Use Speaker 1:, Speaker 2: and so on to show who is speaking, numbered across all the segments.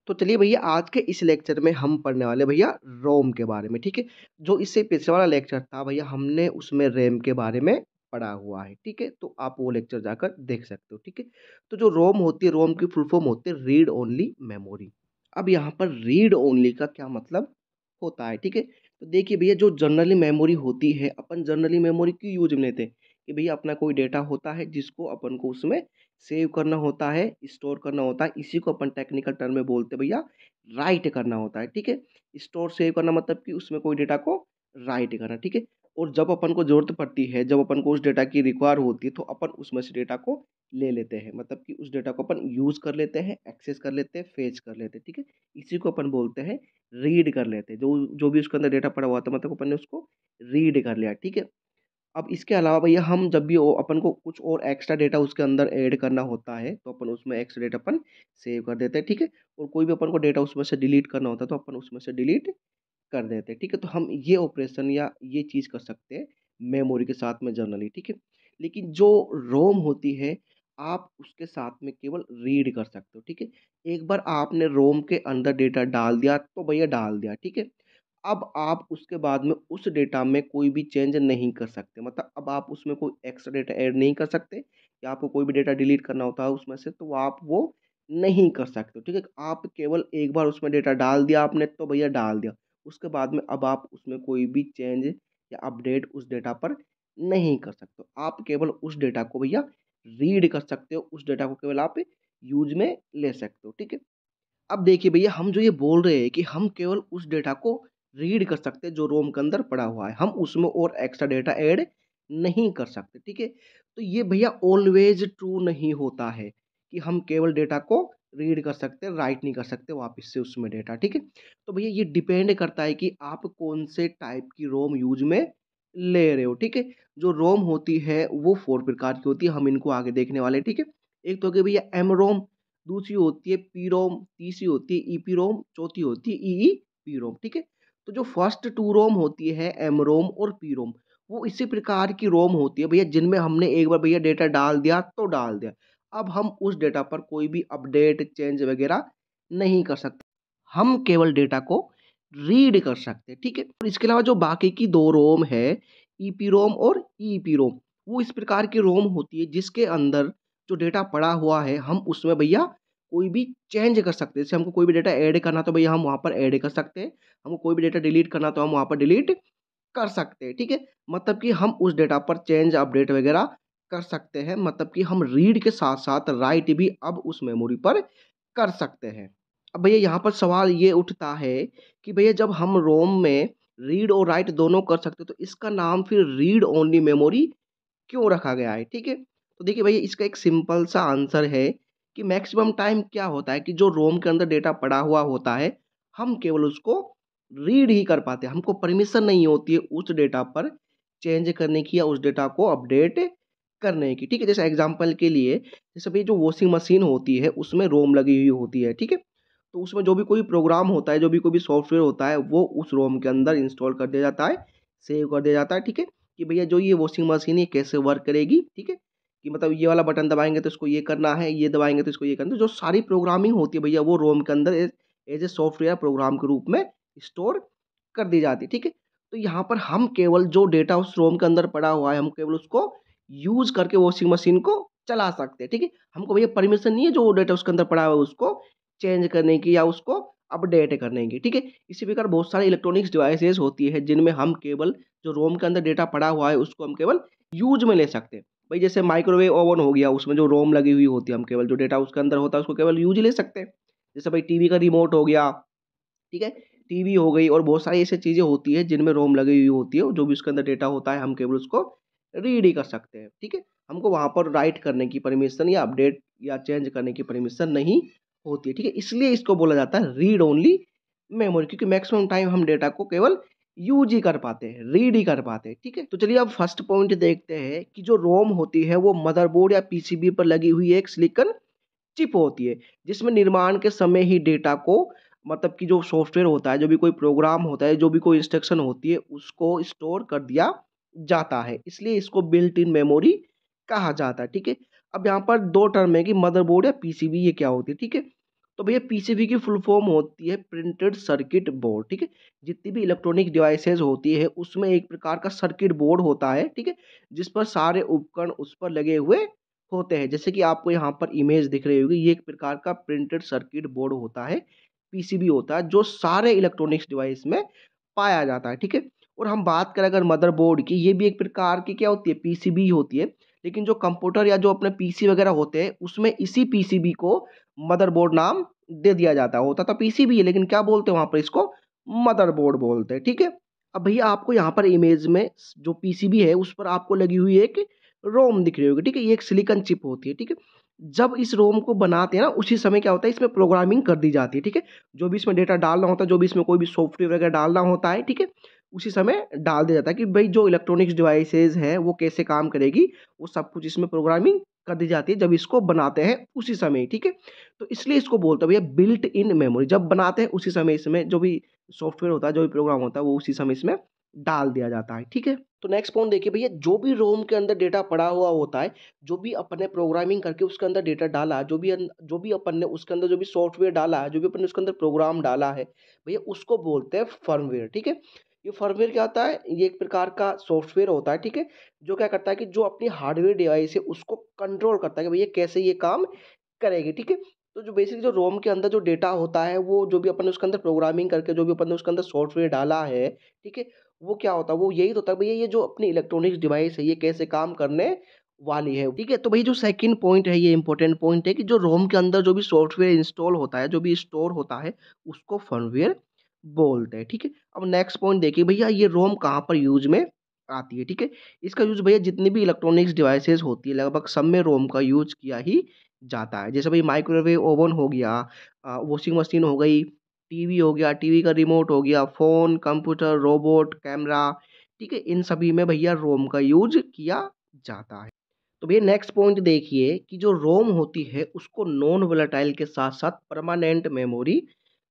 Speaker 1: तो चलिए भैया आज के इस लेक्चर में हम पढ़ने वाले भैया रोम के बारे में, ठीक है। जो इससे पिछले वाला लेक्चर था भैया हमने उसमें रैम के बारे में पढ़ा हुआ है, ठीक है। तो आप वो लेक्चर जाकर देख सकते हो, ठीक है। तो जो रोम होती है, रोम की फुल फॉर्म होती है रीड ओनली मेमोरी। अब यहाँ पर रीड ओनली का क्या मतलब होता है, ठीक है। तो देखिए भैया जो जनरली मेमोरी होती है, अपन जनरली मेमोरी क्यों यूज में लेते हैं कि भैया अपना कोई डेटा होता है जिसको अपन को उसमें सेव करना होता है, स्टोर करना होता है। इसी को अपन टेक्निकल टर्म में बोलते हैं भैया राइट करना होता है, ठीक है। स्टोर सेव करना मतलब कि उसमें कोई डेटा को राइट करना, ठीक है। और जब अपन को ज़रूरत पड़ती है, जब अपन को उस डेटा की रिक्वायर होती है तो अपन उसमें से डेटा को ले लेते हैं, मतलब कि उस डेटा को अपन यूज़ कर लेते हैं, एक्सेस कर लेते हैं, फेच कर लेते हैं, ठीक है। इसी को अपन बोलते हैं रीड कर लेते हैं। जो जो भी उसके अंदर डेटा पड़ा हुआ था मतलब अपन ने उसको रीड कर लिया, ठीक है। अब इसके अलावा भैया हम जब भी अपन को कुछ और एक्स्ट्रा डेटा उसके अंदर ऐड करना होता है तो अपन उसमें एक्स्ट्रा डेटा अपन सेव कर देते हैं, ठीक है। और कोई भी अपन को डेटा उसमें से डिलीट करना होता है तो अपन उसमें से डिलीट कर देते हैं, ठीक है। तो हम ये ऑपरेशन या ये चीज़ कर सकते हैं मेमोरी के साथ में जनरली, ठीक है। लेकिन जो रोम होती है आप उसके साथ में केवल रीड कर सकते हो, ठीक है। एक बार आपने रोम के अंदर डेटा डाल दिया तो भैया डाल दिया, ठीक है। अब आप उसके बाद में उस डेटा में कोई भी चेंज नहीं कर सकते, मतलब अब आप उसमें कोई एक्स्ट्रा डेटा ऐड नहीं कर सकते या आपको कोई भी डेटा डिलीट करना होता है उसमें से तो आप वो नहीं कर सकते, ठीक है। आप केवल एक बार उसमें डेटा डाल दिया आपने तो भैया डाल दिया, उसके बाद में अब आप उसमें कोई भी चेंज या अपडेट उस डेटा पर नहीं कर सकते। आप केवल उस डेटा को भैया रीड कर सकते हो, उस डेटा को केवल आप यूज में ले सकते हो, ठीक है। अब देखिए भैया हम जो ये बोल रहे हैं कि हम केवल उस डेटा को रीड कर सकते हैं जो रोम के अंदर पड़ा हुआ है, हम उसमें और एक्स्ट्रा डेटा ऐड नहीं कर सकते, ठीक है। तो ये भैया ऑलवेज ट्रू नहीं होता है कि हम केवल डेटा को रीड कर सकते हैं, राइट नहीं कर सकते वापस से उसमें डेटा, ठीक है। तो भैया ये डिपेंड करता है कि आप कौन से टाइप की रोम यूज में ले रहे हो, ठीक है। जो रोम होती है वो 4 प्रकार की होती है, हम इनको आगे देखने वाले हैं, ठीक है। एक तो हो गया भैया एम रोम, दूसरी होती है पी-रोम, तीसरी होती है ईपी-रोम, चौथी होती है ईई-पी-रोम, ठीक है। तो जो फर्स्ट 2 रोम होती है एम-रोम और पी-रोम, वो इसी प्रकार की रोम होती है भैया जिनमें हमने एक बार भैया डेटा डाल दिया तो डाल दिया। अब हम उस डेटा पर कोई भी अपडेट, चेंज वगैरह नहीं कर सकते। हम केवल डेटा को रीड कर सकते हैं, ठीक है। और इसके अलावा जो बाकी की 2 रोम है, ईपी-रोम और ईईपी-रोम, वो इस प्रकार की रोम होती है जिसके अंदर जो डेटा पड़ा हुआ है हम उसमें भैया कोई भी चेंज कर सकते हैं। जैसे हमको कोई भी डेटा ऐड करना तो भैया हम वहाँ पर ऐड कर सकते हैं, हमको कोई भी डेटा डिलीट करना तो हम वहाँ पर डिलीट कर सकते हैं, ठीक है। मतलब कि हम उस डेटा पर चेंज, अपडेट वगैरह कर सकते हैं, मतलब कि हम रीड के साथ-साथ राइट भी अब उस मेमोरी पर कर सकते हैं। अब भैया यहाँ पर सवाल ये उठता है कि भैया जब हम रोम में रीड और राइट दोनों कर सकते हैं तो इसका नाम फिर रीड ओनली मेमोरी क्यों रखा गया है, ठीक है? तो देखिए भैया इसका एक सिंपल सा आंसर है कि मैक्सिमम टाइम क्या होता है कि जो रोम के अंदर डेटा पड़ा हुआ होता है, हम केवल उसको रीड ही कर पाते हैं। हमको परमिशन नहीं होती है उस डेटा पर चेंज करने की या उस डेटा को अपडेट करने की, ठीक है? जैसे एग्ज़ाम्पल के लिए, जैसे भई जो वॉशिंग मशीन होती है, उसमें रोम लगी हुई होती है, ठीक है? तो उसमें जो भी कोई प्रोग्राम होता है, जो भी कोई भी सॉफ्टवेयर होता है, वो उस रोम के अंदर इंस्टॉल कर दिया जाता है, सेव कर दिया जाता है, ठीक है? कि भैया जो ये वॉशिंग मशीन है कैसे वर्क करेगी, ठीक है? कि मतलब ये वाला बटन दबाएँगे तो इसको ये करना है, ये दबाएँगे तो इसको ये करना है। तो जो सारी प्रोग्रामिंग होती है भैया वो रोम के अंदर एज़ ए सॉफ्टवेयर प्रोग्राम के रूप में स्टोर कर दी जाती है, ठीक है? तो यहाँ पर हम केवल जो डेटा उस रोम के अंदर पड़ा हुआ है, हम केवल उसको यूज़ करके वॉशिंग मशीन को चला सकते हैं, ठीक है? हमको भैया परमिशन नहीं है जो डेटा उसके अंदर पड़ा हुआ है उसको चेंज करने की या उसको अपडेट करने की, ठीक है? इसी प्रकार बहुत सारे इलेक्ट्रॉनिक्स डिवाइसेज़ होती है जिनमें हम केवल जो रोम के अंदर डेटा पड़ा हुआ है उसको हम केवल यूज़ में ले सकते हैं। भाई जैसे माइक्रोवेव ओवन हो गया उसमें जो रोम लगी हुई होती है हम केवल जो डेटा उसके अंदर होता है उसको केवल यूज़ ले सकते हैं। जैसे भाई टीवी का रिमोट हो गया, ठीक है? टीवी हो गई और बहुत सारी ऐसी चीज़ें होती हैं जिनमें रोम लगी हुई होती है, जो भी उसके अंदर डेटा होता है हम केवल उसको रीड ही कर सकते हैं, ठीक है? हमको वहाँ पर राइट करने की परमिशन या अपडेट या चेंज करने की परमिशन नहीं होती है, ठीक है? इसलिए इसको बोला जाता है रीड ओनली मेमोरी क्योंकि मैक्सिमम टाइम हम डेटा को केवल यूज़ ही कर पाते हैं, रीड ही कर पाते हैं, ठीक है? तो चलिए अब फर्स्ट पॉइंट देखते हैं कि जो रोम होती है वो मदरबोर्ड या पीसीबी पर लगी हुई एक सिलिकॉन चिप होती है, जिसमें निर्माण के समय ही डेटा को मतलब कि जो सॉफ्टवेयर होता है, जो भी कोई प्रोग्राम होता है, जो भी कोई इंस्ट्रक्शन होती है, उसको स्टोर कर दिया जाता है। इसलिए इसको बिल्ट इन मेमोरी कहा जाता है, ठीक है? अब यहाँ पर 2 टर्म है कि मदरबोर्ड या पीसीबी ये क्या होती है, ठीक है? तो भैया पीसीबी की फुल फॉर्म होती है प्रिंटेड सर्किट बोर्ड, ठीक है? जितनी भी इलेक्ट्रॉनिक डिवाइसेज़ होती है उसमें एक प्रकार का सर्किट बोर्ड होता है, ठीक है? जिस पर सारे उपकरण उस पर लगे हुए होते हैं। जैसे कि आपको यहाँ पर इमेज दिख रही होगी, ये एक प्रकार का प्रिंटेड सर्किट बोर्ड होता है, पीसीबी होता है, जो सारे इलेक्ट्रॉनिक्स डिवाइस में पाया जाता है, ठीक है? और हम बात करें अगर मदरबोर्ड की, ये भी एक प्रकार की क्या होती है, पीसीबी होती है। लेकिन जो कंप्यूटर या जो अपने पीसी वगैरह होते हैं, उसमें इसी पीसीबी को मदरबोर्ड नाम दे दिया जाता है। होता तो पीसीबी है, लेकिन क्या बोलते हैं वहाँ पर इसको मदरबोर्ड बोलते हैं, ठीक है? अब भैया आपको यहाँ पर इमेज में जो पीसीबी है, उस पर आपको लगी हुई एक रोम दिख रही होगी, ठीक है? ये एक सिलिकॉन चिप होती है, ठीक है? जब इस रोम को बनाते हैं ना, उसी समय क्या होता है, इसमें प्रोग्रामिंग कर दी जाती है, ठीक है? जो भी इसमें डेटा डालना होता है, जो भी इसमें कोई भी सॉफ्टवेयर वगैरह डालना होता है, ठीक है? उसी समय डाल दिया जाता है कि भई जो इलेक्ट्रॉनिक्स डिवाइसेज़ हैं, वो कैसे काम करेगी, वो सब कुछ इसमें प्रोग्रामिंग कर दी जाती है, जब इसको बनाते हैं उसी समय, ठीक है? तो इसलिए इसको बोलते हैं भैया बिल्ट इन मेमोरी, जब बनाते हैं उसी समय इसमें जो भी सॉफ्टवेयर होता है, जो भी प्रोग्राम होता है, वो उसी समय इसमें डाल दिया जाता है, ठीक है? तो नेक्स्ट पॉइंट देखिए भैया, जो भी रोम के अंदर डेटा पड़ा हुआ होता है, जो भी अपन ने प्रोग्रामिंग करके उसके अंदर डेटा डाला, जो भी अपन ने उसके अंदर जो भी सॉफ्टवेयर डाला है, जो भी अपन ने उसके अंदर प्रोग्राम डाला है, भैया उसको बोलते हैं फर्मवेयर, ठीक है? ये फर्मवेयर क्या होता है? ये एक प्रकार का सॉफ्टवेयर होता है, ठीक है? जो क्या करता है कि जो अपनी हार्डवेयर डिवाइस है, उसको कंट्रोल करता है कि भैया कैसे ये काम करेगी, ठीक है? तो जो बेसिक जो रोम के अंदर जो डेटा होता है, वो जो भी अपन ने उसके अंदर प्रोग्रामिंग करके जो भी अपन ने उसके अंदर सॉफ्टवेयर डाला है, ठीक है? वो क्या होता है? वो यही तो होता है भैया ये जो अपनी इलेक्ट्रॉनिक्स डिवाइस है, ये कैसे काम करने वाली है, ठीक है? तो भई जो सेकंड पॉइंट है, ये इम्पोर्टेंट पॉइंट है कि जो रोम के अंदर जो भी सॉफ्टवेयर इंस्टॉल होता है, जो भी स्टोर होता है, उसको फर्मवेयर बोलते हैं, ठीक है? अब नेक्स्ट पॉइंट देखिए भैया, ये रोम कहाँ पर यूज़ में आती है, ठीक है? इसका यूज़ भैया जितनी भी इलेक्ट्रॉनिक्स डिवाइसेज़ होती है, लगभग सब में रोम का यूज़ किया ही जाता है। जैसे भई माइक्रोवेव ओवन हो गया, वॉशिंग मशीन हो गई, टीवी हो गया, टीवी का रिमोट हो गया, फ़ोन, कंप्यूटर, रोबोट, कैमरा, ठीक है? इन सभी में भैया रोम का यूज़ किया जाता है। तो भैया नेक्स्ट पॉइंट देखिए कि जो रोम होती है उसको नॉन वोलेटाइल के साथ-साथ परमानेंट मेमोरी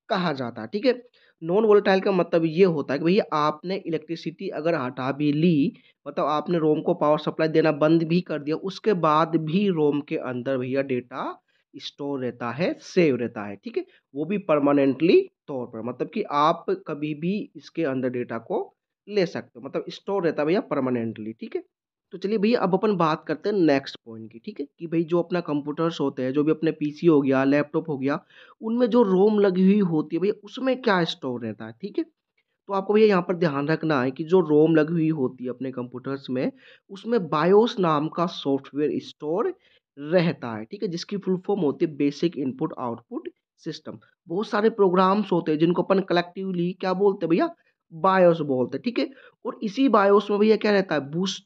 Speaker 1: कहा जाता है, ठीक है? नॉन वोलेटाइल का मतलब ये होता है कि भैया आपने इलेक्ट्रिसिटी अगर हटा भी ली, मतलब आपने रोम को पावर सप्लाई देना बंद भी कर दिया, उसके बाद भी रोम के अंदर भैया डेटा स्टोर रहता है, सेव रहता है, ठीक है? वो भी परमानेंटली तौर पर, मतलब कि आप कभी भी इसके अंदर डेटा को ले सकते हो, मतलब स्टोर रहता है भैया परमानेंटली, ठीक है? तो चलिए भैया अब अपन बात करते हैं नेक्स्ट पॉइंट की, ठीक है? कि भई जो अपना कंप्यूटर्स होते हैं, जो भी अपने पीसी हो गया, लैपटॉप हो गया, उनमें जो रोम लगी हुई होती है भैया उसमें क्या स्टोर रहता है, ठीक है? तो आपको भैया यहाँ पर ध्यान रखना है कि जो रोम लगी हुई होती है अपने कंप्यूटर्स में, उसमें बायोस नाम का सॉफ्टवेयर स्टोर रहता है, ठीक है? जिसकी फुल फॉर्म होती है बेसिक इनपुट आउटपुट सिस्टम। बहुत सारे प्रोग्राम्स होते हैं जिनको अपन कलेक्टिवली क्या बोलते हैं भैया? बायोस बोलते हैं, ठीक है? और इसी बायोस में भैया क्या रहता है?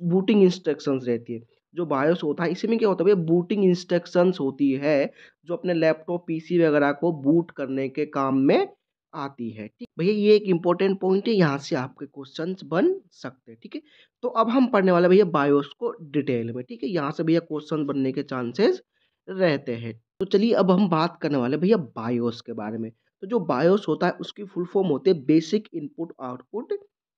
Speaker 1: बूटिंग इंस्ट्रक्शंस रहती है। जो बायोस होता है इसी में क्या होता है भैया? बूटिंग इंस्ट्रक्शंस होती है, जो अपने लैपटॉप, पीसी वगैरह को बूट करने के काम में आती है, ठीक। भैया ये एक इम्पोर्टेंट पॉइंट है, यहाँ से आपके क्वेश्चंस बन सकते हैं, ठीक है। तो अब हम पढ़ने वाले भैया बायोस को डिटेल में, ठीक है। यहाँ से भैया क्वेश्चन बनने के चांसेस रहते हैं। तो चलिए अब हम बात करने वाले भैया बायोस के बारे में। तो जो बायोस होता है उसकी फुल फॉर्म होती है बेसिक इनपुट आउटपुट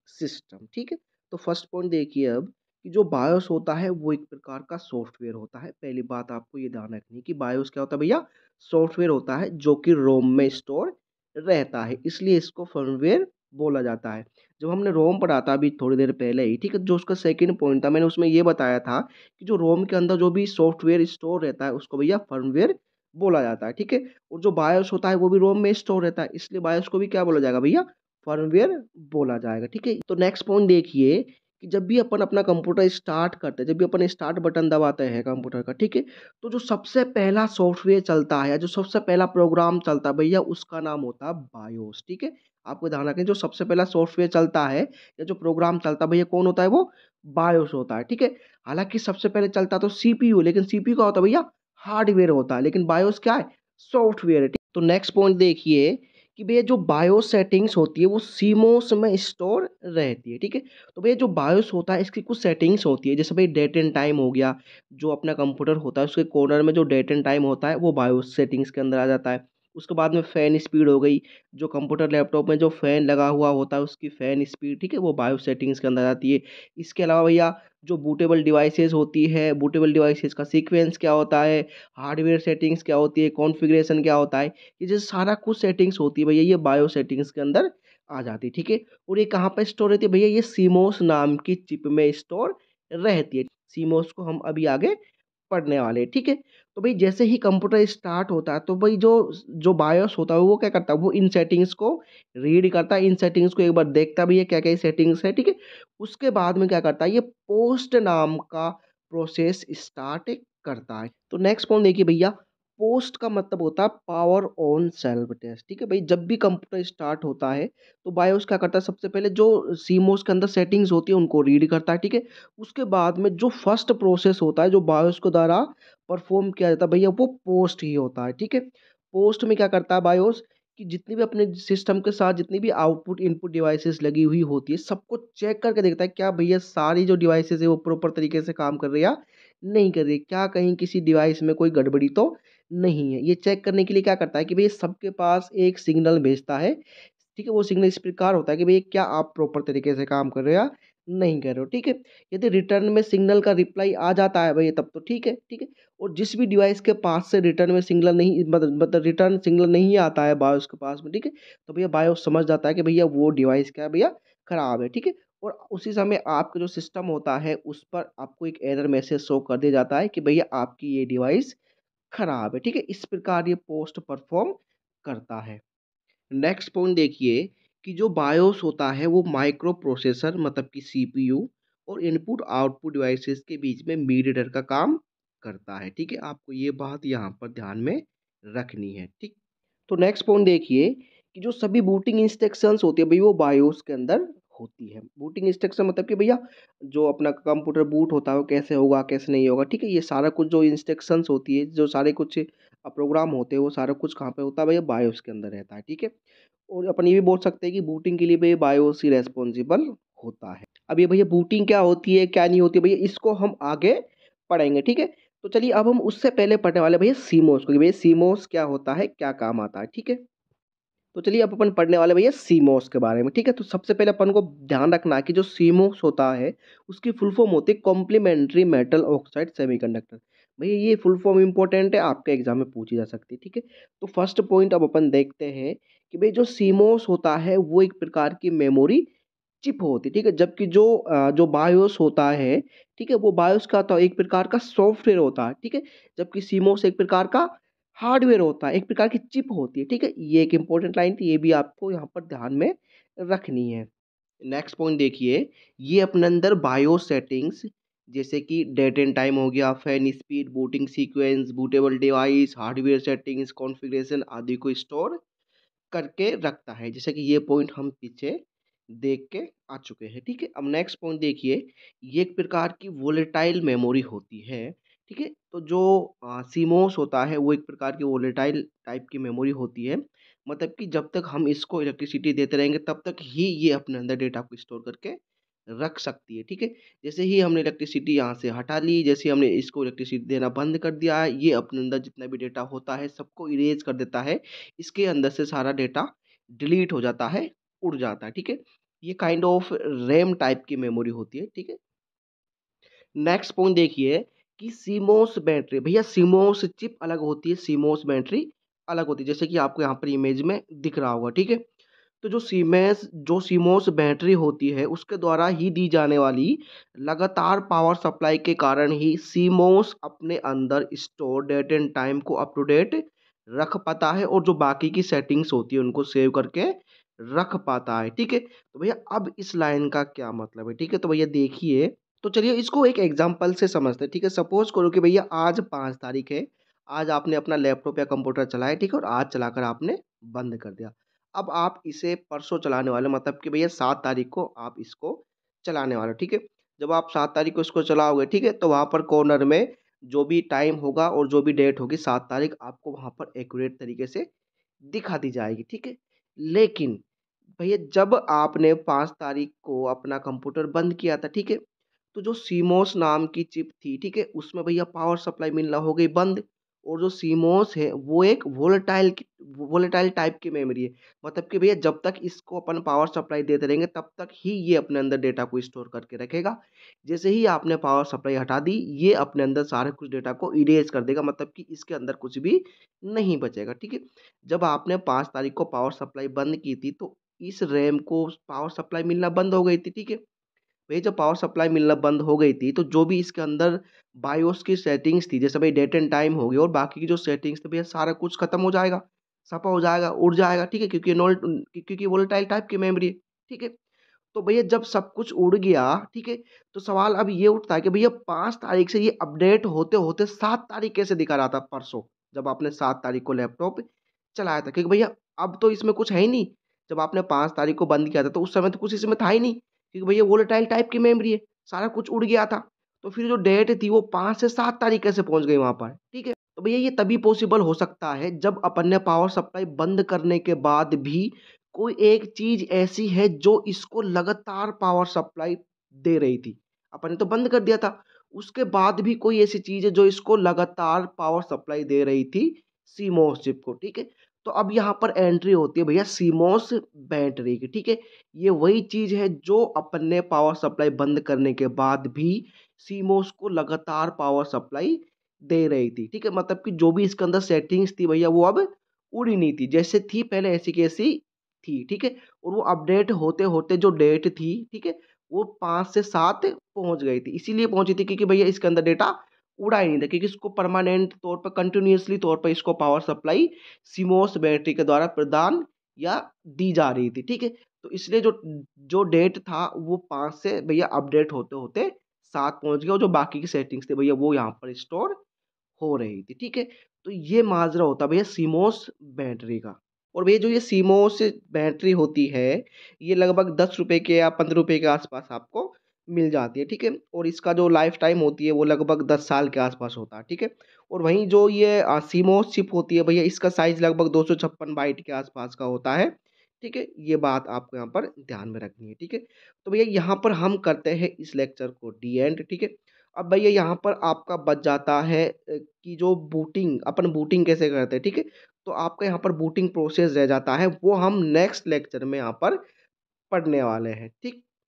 Speaker 1: सिस्टम, ठीक है। तो फर्स्ट पॉइंट देखिए अब कि जो बायोस होता है वो एक प्रकार का सॉफ्टवेयर होता है। पहली बात आपको ये ध्यान रखनी है कि बायोस क्या होता है भैया? सॉफ्टवेयर होता है जो कि रोम में स्टोर रहता है, इसलिए इसको फर्मवेयर बोला जाता है। जब हमने रोम पढ़ा था अभी थोड़ी देर पहले ही, ठीक है, जो उसका सेकंड पॉइंट था मैंने उसमें ये बताया था कि जो रोम के अंदर जो भी सॉफ्टवेयर स्टोर रहता है उसको भैया फर्मवेयर बोला जाता है, ठीक है। और जो बायोस होता है वो भी रोम में स्टोर रहता है, इसलिए बायोस को भी क्या बोला जाएगा भैया? फर्मवेयर बोला जाएगा, ठीक है। तो नेक्स्ट पॉइंट देखिए कि जब भी अपन अपना कंप्यूटर स्टार्ट करते हैं, जब भी अपन स्टार्ट बटन दबाते हैं कंप्यूटर का, ठीक है, तो जो सबसे पहला सॉफ्टवेयर चलता है या जो सबसे पहला प्रोग्राम चलता है भैया उसका नाम होता है बायोस, ठीक है। आपको ध्यान रखें जो सबसे पहला सॉफ्टवेयर चलता है या जो प्रोग्राम चलता है भैया कौन होता है वो? बायोस होता है, ठीक है। हालाँकि सबसे पहले चलता तो सीपीयू, लेकिन सीपीयू क्या होता है भैया? हार्डवेयर होता है, लेकिन बायोस क्या है? सॉफ्टवेयर है, ठीक। तो नेक्स्ट पॉइंट देखिए कि भैया जो बायोस सेटिंग्स होती है वो सीमोस में स्टोर रहती है, ठीक है। तो भैया जो बायोस होता है इसकी कुछ सेटिंग्स होती है, जैसे भाई डेट एंड टाइम हो गया, जो अपना कंप्यूटर होता है उसके कॉर्नर में जो डेट एंड टाइम होता है वो बायोस सेटिंग्स के अंदर आ जाता है। उसके बाद में फ़ैन स्पीड हो गई, जो कंप्यूटर लैपटॉप में जो फ़ैन लगा हुआ होता है उसकी फ़ैन स्पीड, ठीक है, वो बायोस सेटिंग्स के अंदर आती है। इसके अलावा भैया जो बूटेबल डिवाइसेज़ होती है, बूटेबल डिवाइसेज़ का सीक्वेंस क्या होता है, हार्डवेयर सेटिंग्स क्या होती है, कॉन्फ़िगरेशन क्या होता है, ये जो सारा कुछ सेटिंग्स होती है भैया ये बायोस सेटिंग्स के अंदर आ जाती है, ठीक है। और ये कहाँ पे स्टोर रहती है भैया, ये सीमोस नाम की चिप में स्टोर रहती है। सीमोस को हम अभी आगे पढ़ने वाले हैं, ठीक है। तो भई जैसे ही कंप्यूटर स्टार्ट होता है तो भई जो जो बायोस होता है वो क्या करता है, वो इन सेटिंग्स को रीड करता है, इन सेटिंग्स को एक बार देखता भी है क्या-क्या सेटिंग्स है, ठीक है। उसके बाद में क्या करता है, ये पोस्ट नाम का प्रोसेस स्टार्ट करता है। तो नेक्स्ट पॉइंट देखिए भैया, पोस्ट का मतलब होता है पावर ऑन सेल्फ टेस्ट, ठीक है। भई जब भी कंप्यूटर स्टार्ट होता है तो बायोस क्या करता है, सबसे पहले जो सीमोस के अंदर सेटिंग्स होती है उनको रीड करता है, ठीक है। उसके बाद में जो फर्स्ट प्रोसेस होता है जो बायोस के द्वारा परफ़ॉर्म किया जाता है भैया वो पोस्ट ही होता है, ठीक है। पोस्ट में क्या करता है बायोस कि जितनी भी अपने सिस्टम के साथ जितनी भी आउटपुट इनपुट डिवाइसेज़ लगी हुई होती है, सबको चेक करके देखता है क्या भैया सारी जो डिवाइसेज़ है वो प्रॉपर तरीके से काम कर रही है या नहीं कर रही है। क्या कहीं किसी डिवाइस में कोई गड़बड़ी तो नहीं है। ये चेक करने के लिए क्या करता है कि भई सबके पास एक सिग्नल भेजता है, ठीक है? वो सिग्नल इस प्रकार होता है कि भई क्या आप प्रॉपर तरीके से काम कर रहे हो या नहीं कर रहे हो, ठीक है? यदि रिटर्न में सिग्नल का रिप्लाई आ जाता है भई तब तो ठीक है, ठीक है? और जिस भी डिवाइस के पास से रिटर्न में सिग्नल नहीं मतलब रिटर्न सिग्नल नहीं आता है बायोस के पास में, ठीक है? तो भैया बायोस समझ जाता है कि भैया वो डिवाइस क्या है भैया खराब है, ठीक है? और उसी समय आपका जो सिस्टम होता है उस पर आपको एक एरर मैसेज शो कर दिया जाता है कि भैया आपकी ये डिवाइस खराब है, ठीक है? इस प्रकार ये पोस्ट परफ़ॉर्म करता है। नेक्स्ट पॉइंट देखिए कि जो बायोस होता है वो माइक्रो प्रोसेसर मतलब कि सीपीयू और इनपुट आउटपुट डिवाइसेस के बीच में मीडिएटर का काम करता है, ठीक है। आपको ये बात यहाँ पर ध्यान में रखनी है, ठीक। तो नेक्स्ट पॉइंट देखिए कि जो सभी बूटिंग इंस्ट्रक्शंस होती है भई वो बायोस के अंदर होती है। बूटिंग इंस्ट्रक्शन मतलब कि भैया जो अपना कंप्यूटर बूट होता है वो कैसे होगा, कैसे नहीं होगा, ठीक है? ये सारा कुछ जो इंस्ट्रक्शंस होती है, जो सारे कुछ प्रोग्राम होते हैं वो सारा कुछ कहाँ पे होता है भैया बायोस के अंदर रहता है, ठीक है? और अपन ये भी बोल सकते हैं कि बूटिंग के लिए भैया बायोस ही रिस्पॉन्सिबल होता है। अब ये भैया बूटिंग क्या होती है, क्या नहीं होती है भैया इसको हम आगे पढ़ेंगे, ठीक है? तो चलिए अब हम उससे पहले पढ़ने वाले हैं भैया सीमोस को कि भैया सीमोस क्या होता है, क्या काम आता है, ठीक है? तो चलिए अब अपन पढ़ने वाले भैया सीमोस के बारे में, ठीक है? तो सबसे पहले अपन को ध्यान रखना है कि जो सीमोस होता है, उसकी फुल फॉर्म होती है कॉम्प्लीमेंट्री मेटल ऑक्साइड सेमीकंडक्टर। भैया ये फुल फॉर्म इम्पोर्टेंट है, आपके एग्ज़ाम में पूछी जा सकती है, ठीक है? तो फर्स्ट पॉइंट अब अपन देखते हैं कि भई जो सीमोस होता है, वो एक प्रकार की मेमोरी चिप होती है, ठीक है? जबकि जो बायोस होता है, ठीक है? वो बायोस क्या होता है, एक प्रकार का सॉफ्टवेयर होता है, ठीक है? जबकि सीमोस एक प्रकार का हार्डवेयर होता है, एक प्रकार की चिप होती है, ठीक है? ये एक इम्पोर्टेंट लाइन थी, ये भी आपको यहाँ पर ध्यान में रखनी है। नेक्स्ट पॉइंट देखिए, ये अपने अंदर बायोस सेटिंग्स जैसे कि डेट एंड टाइम हो गया, fan speed, booting sequence, bootable device, hardware settings, configuration आदि को स्टोर करके रखता है। जैसे कि ये पॉइंट हम पीछे देख के आ चुके हैं, ठीक है? अब नेक्स्ट पॉइंट देखिए, ये एक प्रकार की वोलेटाइल मेमोरी होती है, ठीक है? तो जो सीमोस होता है वो एक प्रकार की वोलेटाइल टाइप की मेमोरी होती है। मतलब कि जब तक हम इसको इलेक्ट्रिसिटी देते रहेंगे तब तक ही ये अपने अंदर डेटा को स्टोर करके रख सकती है, ठीक है? जैसे ही हमने इलेक्ट्रिसिटी यहाँ से हटा ली, जैसे ही हमने इसको इलेक्ट्रिसिटी देना बंद कर दिया है, ये अपने अंदर जितना भी डेटा होता है सबको इरेज़ कर देता है। इसके अंदर से सारा डेटा डिलीट हो जाता है, उड़ जाता है, ठीक है? ये काइंड ऑफ रैम टाइप की मेमोरी होती है, ठीक है? नेक्स्ट पॉइंट देखिए कि सीमोस बैटरी भैया सीमोस चिप अलग होती है, सीमोस बैटरी अलग होती है, जैसे कि आपको यहाँ पर इमेज में दिख रहा होगा, ठीक है? तो जो सीमोस बैटरी होती है, उसके द्वारा ही दी जाने वाली लगातार पावर सप्लाई के कारण ही सीमोस अपने अंदर स्टोर डेट एंड टाइम को अप टू डेट रख पाता है और जो बाकी की सेटिंग्स होती है, उनको सेव करके रख पाता है, ठीक है? तो भैया अब इस लाइन का क्या मतलब है, ठीक है? तो भैया देखिए, तो चलिए इसको एक एग्ज़ाम्पल से समझते हैं, ठीक है? सपोज़ करो कि भैया आज 5 तारीख है, आज आपने अपना लैपटॉप या कंप्यूटर चलाया, ठीक है? और आज चलाकर आपने बंद कर दिया। अब आप इसे परसों चलाने वाले हो मतलब कि भैया 7 तारीख को आप इसको चलाने वाले हो, ठीक है? जब आप 7 तारीख को इसको चलाओगे, ठीक है? तो वहाँ पर कॉर्नर में जो भी टाइम होगा और जो भी डेट होगी 7 तारीख आपको वहाँ पर एक्यूरेट तरीके से दिखा दी जाएगी, ठीक है? लेकिन भैया जब आपने 5 तारीख को अपना कंप्यूटर बंद किया था, ठीक है? तो जो सीमोस नाम की चिप थी, ठीक है? उसमें भैया पावर सप्लाई मिलना हो गई बंद और जो सीमोस है वो एक वोलेटाइल टाइप की मेमोरी है। मतलब कि भैया जब तक इसको अपन पावर सप्लाई देते रहेंगे तब तक ही ये अपने अंदर डेटा को स्टोर करके रखेगा। जैसे ही आपने पावर सप्लाई हटा दी, ये अपने अंदर सारे कुछ डेटा को इरेज़ कर देगा, मतलब कि इसके अंदर कुछ भी नहीं बचेगा, ठीक है। जब आपने 5 तारीख को पावर सप्लाई बंद की थी तो इस रैम को पावर सप्लाई मिलना बंद हो गई थी, ठीक है। भई जब पावर सप्लाई मिलना बंद हो गई थी, तो जो भी इसके अंदर बायोस की सेटिंग्स थी, जैसे भई डेट एंड टाइम हो गई और बाकी की जो सेटिंग्स थी, भैया सारा कुछ खत्म हो जाएगा, सफा हो जाएगा, उड़ जाएगा, ठीक है? क्योंकि वोलेटाइल टाइप की मेमोरी है, ठीक है? तो भैया जब सब कुछ उड़ गया, ठीक है? तो सवाल अब ये उठता है कि भैया 5 तारीख से ये अपडेट होते-होते 7 तारीख कैसे दिखा रहा था परसों, जब आपने 7 तारीख को लैपटॉप चलाया था? क्योंकि भैया अब तो इसमें कुछ है ही नहीं। जब आपने 5 तारीख को बंद किया था, तो उस समय तो कुछ इसमें था ही नहीं, क्योंकि भैया वोलेटाइल टाइप की मेमोरी है, सारा कुछ उड़ गया था। तो फिर जो डेट थी वो 5 से 7 तारीख कैसे पहुँच गई वहाँ पर, ठीक है? तो भैया ये तभी पॉसिबल हो सकता है जब अपन ने पावर सप्लाई बंद करने के बाद भी कोई एक चीज़ ऐसी है जो इसको लगातार पावर सप्लाई दे रही थी। अपन ने तो बंद कर दिया था, उसके बाद भी कोई ऐसी चीज़ है जो इसको लगातार पावर सप्लाई दे रही थी सीमोस चिप को, ठीक है? तो अब यहाँ पर एंट्री होती है भैया सीमोस बैटरी की, ठीक है? ये वही चीज़ है जो अपन ने पावर सप्लाई बंद करने के बाद भी सीमोस को लगातार पावर सप्लाई दे रही थी, ठीक है? मतलब कि जो भी इसके अंदर सेटिंग्स थी भैया वो अब उड़ी नहीं थी, जैसे थी पहले ऐसी की ऐसी थी, ठीक है? और वो अपडेट होते-होते जो डेट थी, ठीक है? वो 5 से 7 पहुँच गई थी, इसीलिए पहुँची थी क्योंकि भैया इसके अंदर डेटा उड़ा ही नहीं था, क्योंकि इसको परमानेंट तौर पर कंटीन्यूअसली तौर पर इसको पावर सप्लाई सीमोस बैटरी के द्वारा प्रदान या दी जा रही थी, ठीक है? तो इसलिए जो जो डेट था वो 5 से भैया अपडेट होते-होते 7 पहुँच गया और जो बाकी की सेटिंग्स थी भैया वो यहाँ पर स्टोर हो रही थी, ठीक है? तो ये माजरा होता है भैया सीमोस बैटरी का। और भैया जो ये सीमोस बैटरी होती है, ये लगभग ₹10 के या ₹15 के आस-पास आपको मिल जाती है, ठीक है? और इसका जो लाइफ टाइम होती है वो लगभग 10 साल के आस-पास होता है, ठीक है? और वहीं जो ये सीमोस चिप होती है भैया इसका साइज़ लगभग 256 बाइट के आस-पास का होता है, ठीक है? ये बात आपको यहाँ पर ध्यान में रखनी है, ठीक है? तो भैया यहाँ पर हम करते हैं इस लेक्चर को डी एंड, ठीक है? अब भैया यहाँ पर आपका बच जाता है कि जो बूटिंग अपन बूटिंग कैसे करते हैं, ठीक है? तो आपका यहाँ पर बूटिंग प्रोसेस रह जाता है, वो हम नेक्स्ट लेक्चर में यहाँ पर पढ़ने वाले हैं, ठीक?